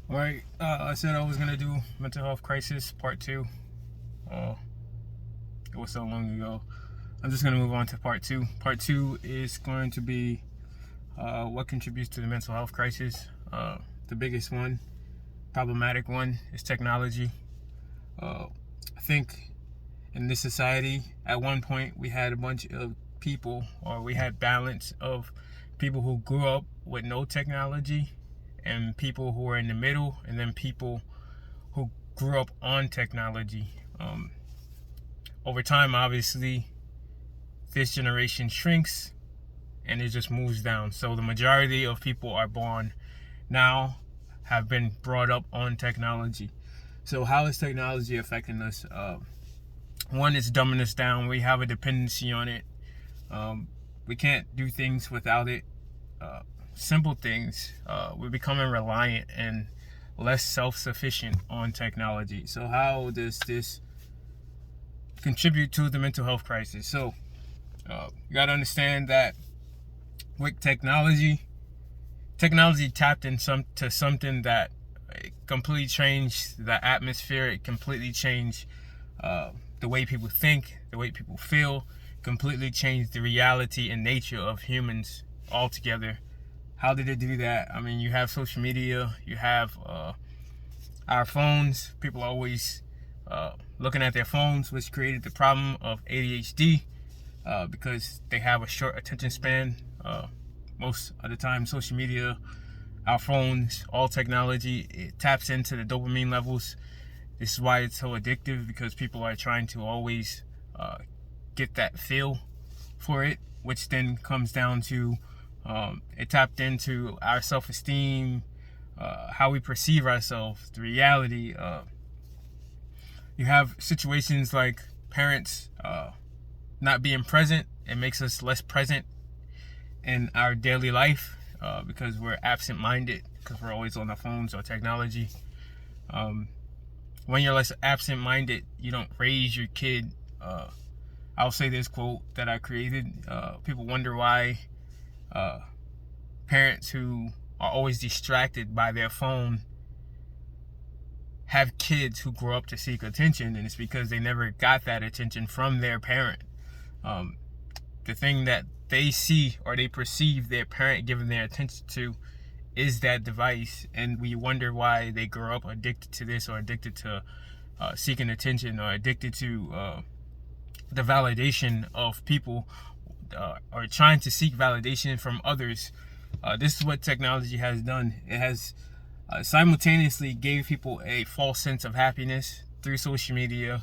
All right, I said I was gonna do mental health crisis part two. Uh, it was so long ago. I'm just gonna move on to part two. Part two is going to be what contributes to the mental health crisis. The biggest one, problematic one, is technology. Uh, I think in this society, at one point, we had a bunch of people, or we had balance of people who grew up with no technology, and people who were in the middle, and then people who grew up on technology. Over time, obviously, this generation shrinks and it just moves down. So the majority of people are born now have been brought up on technology. So how is technology affecting us? One, it's dumbing us down. We have a dependency on it. We can't do things without it. Simple things. We're becoming reliant and less self-sufficient on technology. So how does this contribute to the mental health crisis? So you got to understand that with technology tapped in to something that completely changed the atmosphere. It completely changed the way people think, the way people feel, completely changed the reality and nature of humans altogether. How did it do that? I mean, you have social media, you have our phones. People are always looking at their phones, which created the problem of ADHD because they have a short attention span. Most of the time, social media, our phones, all technology, it taps into the dopamine levels. This is why it's so addictive, because people are trying to always get that feel for it, which then comes down to it tapped into our self-esteem, how we perceive ourselves, the reality. You have situations like parents not being present. It makes us less present in our daily life because we're absent-minded, because we're always on our phones or technology. When you're less absent-minded, you don't raise your kid. I'll say this quote that I created. People wonder why parents who are always distracted by their phone have kids who grow up to seek attention, and it's because they never got that attention from their parent. The thing that they see or they perceive their parent giving their attention to is that device, and we wonder why they grow up addicted to this, or addicted to seeking attention, or addicted to the validation of people, or trying to seek validation from others. This is what technology has done. It has simultaneously gave people a false sense of happiness through social media,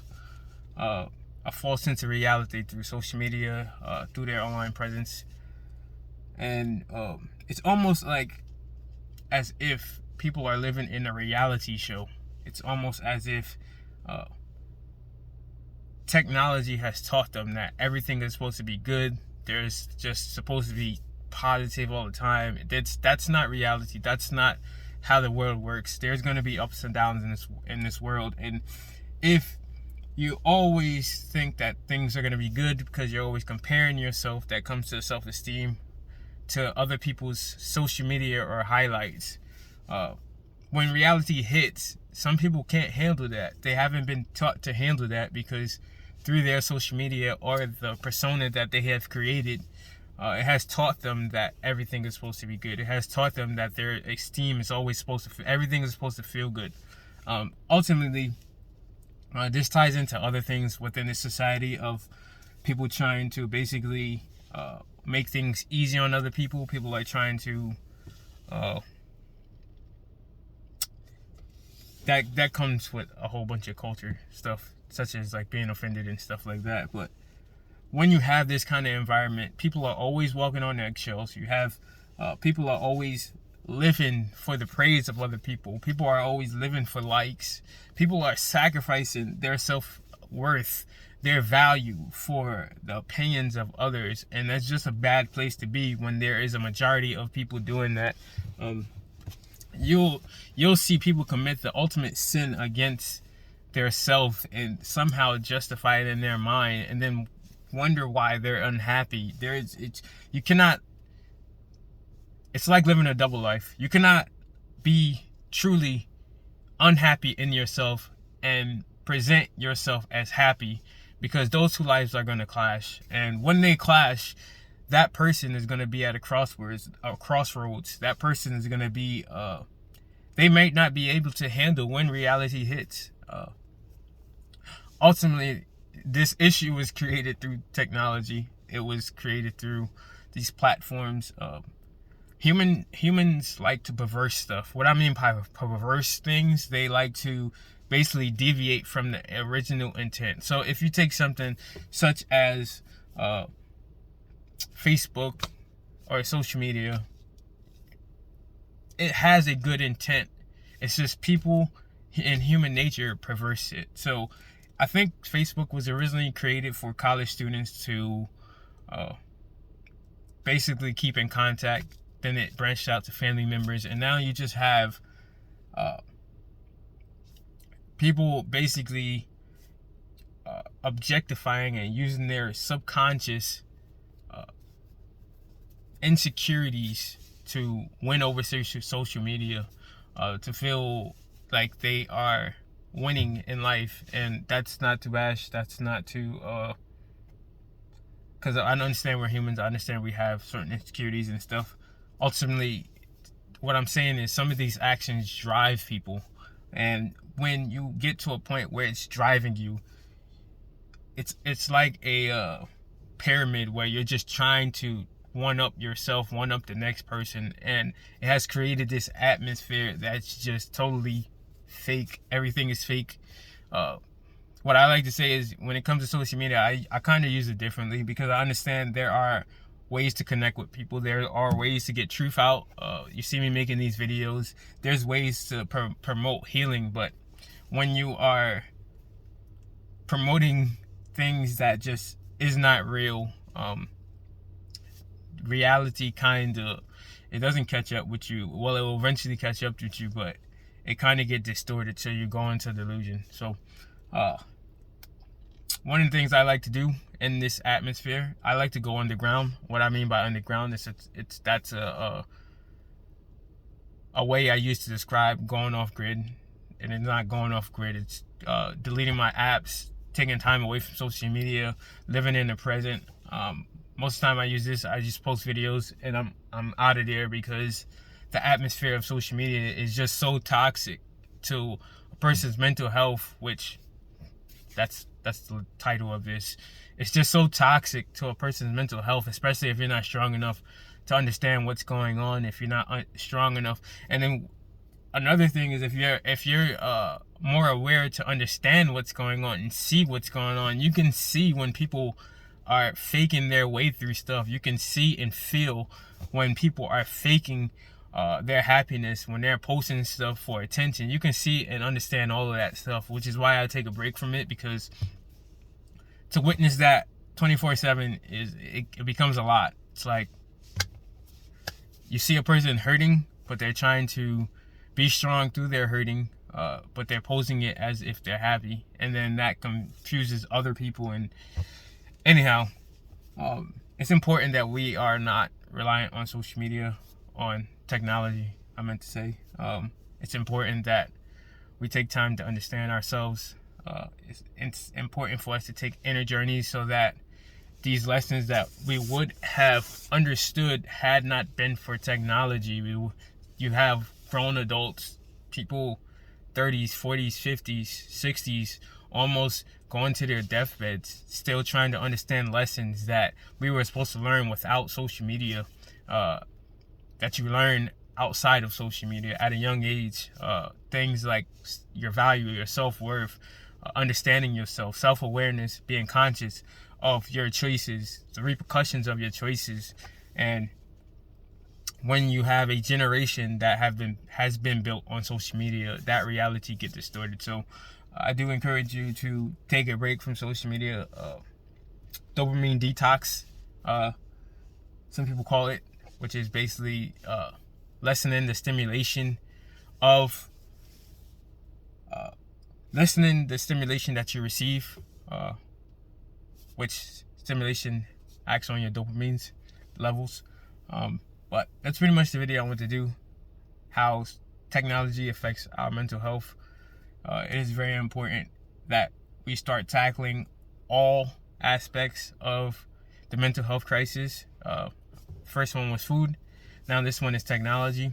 a false sense of reality through social media, through their online presence. And it's almost like as if people are living in a reality show. It's almost as if technology has taught them that everything is supposed to be good. There's just supposed to be positive all the time. That's not reality. That's not how the world works. There's going to be ups and downs in this world. And if you always think that things are going to be good because you're always comparing yourself, that comes to self-esteem, to other people's social media or highlights. When reality hits, some people can't handle that. They haven't been taught to handle that, because through their social media or the persona that they have created, it has taught them that everything is supposed to be good. It has taught them that their esteem is always supposed to, everything is supposed to feel good. Ultimately, this ties into other things within this society of people trying to basically make things easy on other people. People are trying to that comes with a whole bunch of culture stuff, such as like being offended and stuff like that. But when you have this kind of environment, people are always walking on eggshells. You have people are always living for the praise of other people. People are always living for likes. People are sacrificing their self-worth, their value, for the opinions of others. And that's just a bad place to be when there is a majority of people doing that. You'll see people commit the ultimate sin against their self and somehow justify it in their mind, and then wonder why they're unhappy. You cannot. It's like living a double life. You cannot be truly unhappy in yourself and present yourself as happy, because those two lives are going to clash. And when they clash, that person is going to be at a crossroads. That person is going to be, they might not be able to handle when reality hits. Ultimately, this issue was created through technology. It was created through these platforms. Humans like to perverse stuff. What I mean by perverse things, they like to basically deviate from the original intent. So if you take something such as Facebook or social media, it has a good intent. It's just people in human nature perverse it. So I think Facebook was originally created for college students to basically keep in contact. Then it branched out to family members, and now you just have people basically objectifying and using their subconscious insecurities to win over social media, to feel like they are winning in life. And that's not to bash, that's not to because I understand we're humans. I understand we have certain insecurities and stuff. Ultimately, what I'm saying is some of these actions drive people, and when you get to a point where it's driving you, it's like a pyramid where you're just trying to one up yourself, one up the next person, and it has created this atmosphere that's just totally fake. Everything is fake. What I like to say is, when it comes to social media, I kind of use it differently, because I understand there are ways to connect with people. There are ways to get truth out. You see me making these videos. There's ways to promote healing, but when you are promoting things that just is not real, reality kind of, it doesn't catch up with you. Well, it will eventually catch up with you, but it kind of get distorted, so you go into delusion. So one of the things I like to do in this atmosphere, I like to go underground. What I mean by underground is that's a way I use to describe going off grid. And it's not going off grid, it's deleting my apps, taking time away from social media, living in the present. Most of the time I use this, I just post videos and I'm out of there, because the atmosphere of social media is just so toxic to a person's mental health, which that's the title of this. It's just so toxic to a person's mental health, especially if you're not strong enough to understand what's going on, if you're not strong enough. And then another thing is, if you're more aware to understand what's going on and see what's going on, you can see when people are faking their way through stuff. You can see and feel when people are faking their happiness, when they're posting stuff for attention. You can see and understand all of that stuff, which is why I take a break from it, because to witness that 24/7 it becomes a lot. It's like you see a person hurting, but they're trying to be strong through their hurting, but they're posing it as if they're happy, and then that confuses other people. And anyhow, it's important that we are not reliant on social media, on technology, I meant to say. It's important that we take time to understand ourselves. It's important for us to take inner journeys, so that these lessons that we would have understood had not been for technology. You have grown adults, people 30s, 40s, 50s, 60s, almost going to their deathbeds, still trying to understand lessons that we were supposed to learn without social media, that you learn outside of social media at a young age. Things like your value, your self-worth, understanding yourself, self-awareness, being conscious of your choices, the repercussions of your choices. And when you have a generation that has been built on social media, that reality gets distorted. So I do encourage you to take a break from social media. Dopamine detox, some people call it, which is basically lessening the stimulation that you receive, which stimulation acts on your dopamine levels. But that's pretty much the video I want to do, how technology affects our mental health. It is very important that we start tackling all aspects of the mental health crisis. First one was food. Now this one is technology.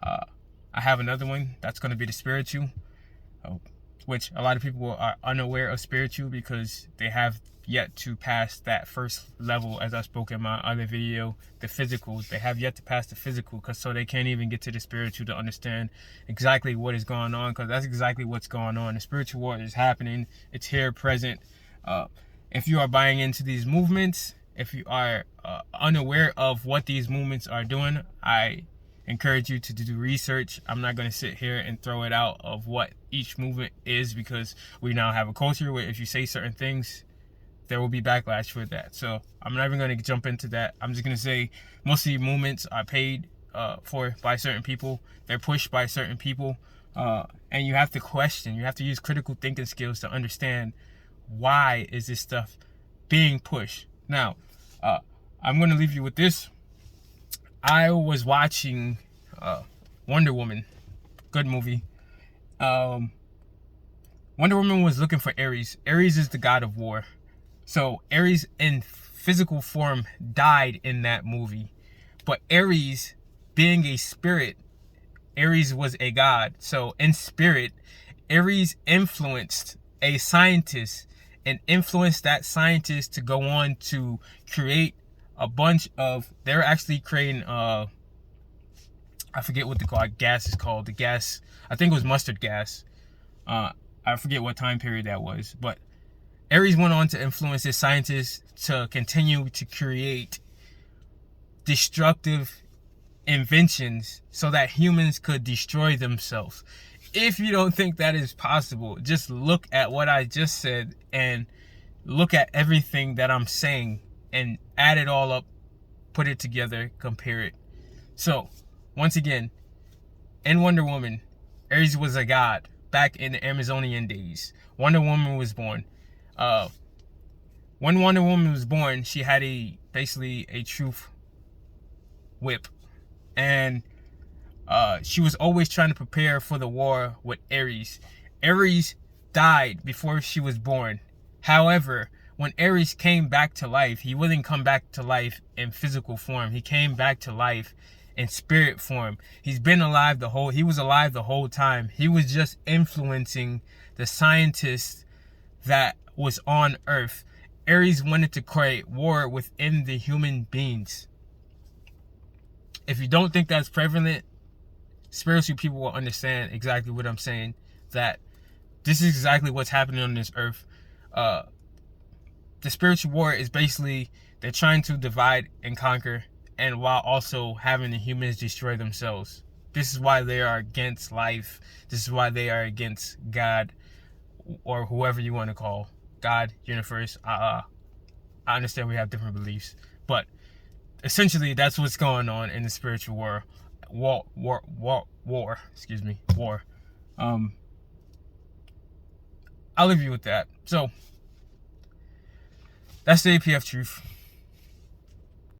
I have another one that's going to be the spiritual, which a lot of people are unaware of spiritual because they have yet to pass that first level, as I spoke in my other video, the physical. They have yet to pass the physical, so they can't even get to the spiritual to understand exactly what is going on, because that's exactly what's going on. The spiritual war is happening. It's here, present. If you are buying into these movements, if you are unaware of what these movements are doing, I encourage you to do research. I'm not going to sit here and throw it out of what each movement is, because we now have a culture where if you say certain things, there will be backlash for that. So I'm not even going to jump into that. I'm just going to say most of the movements are paid for by certain people. They're pushed by certain people. And you have to question. You have to use critical thinking skills to understand why is this stuff being pushed. Now, I'm going to leave you with this. I was watching Wonder Woman. Good movie. Wonder Woman was looking for Ares. Ares is the god of war. So Ares in physical form died in that movie. But Ares, being a spirit, Ares was a god. So in spirit, Ares influenced a scientist and influenced that scientist to go on to create a bunch of, they're actually creating, I forget what the gas is called. The gas, I think it was mustard gas. I forget what time period that was, but Ares went on to influence his scientists to continue to create destructive inventions so that humans could destroy themselves. If you don't think that is possible, just look at what I just said and look at everything that I'm saying and add it all up, put it together, compare it. So, once again, in Wonder Woman, Ares was a god back in the Amazonian days. Wonder Woman was born. When Wonder Woman was born, she had basically a truth whip, and she was always trying to prepare for the war with Ares. Ares died before she was born. However, when Ares came back to life, he wouldn't come back to life in physical form. He came back to life in spirit form. He was alive the whole time. He was just influencing the scientists that was on Earth. Ares wanted to create war within the human beings. If you don't think that's prevalent, spiritual people will understand exactly what I'm saying. That this is exactly what's happening on this earth. The spiritual war is basically they're trying to divide and conquer, and while also having the humans destroy themselves. This is why they are against life. This is why they are against God, or whoever you want to call God, universe. I understand we have different beliefs, but essentially that's what's going on in the spiritual war. War. Excuse me, war. I'll leave you with that. So that's the APF truth.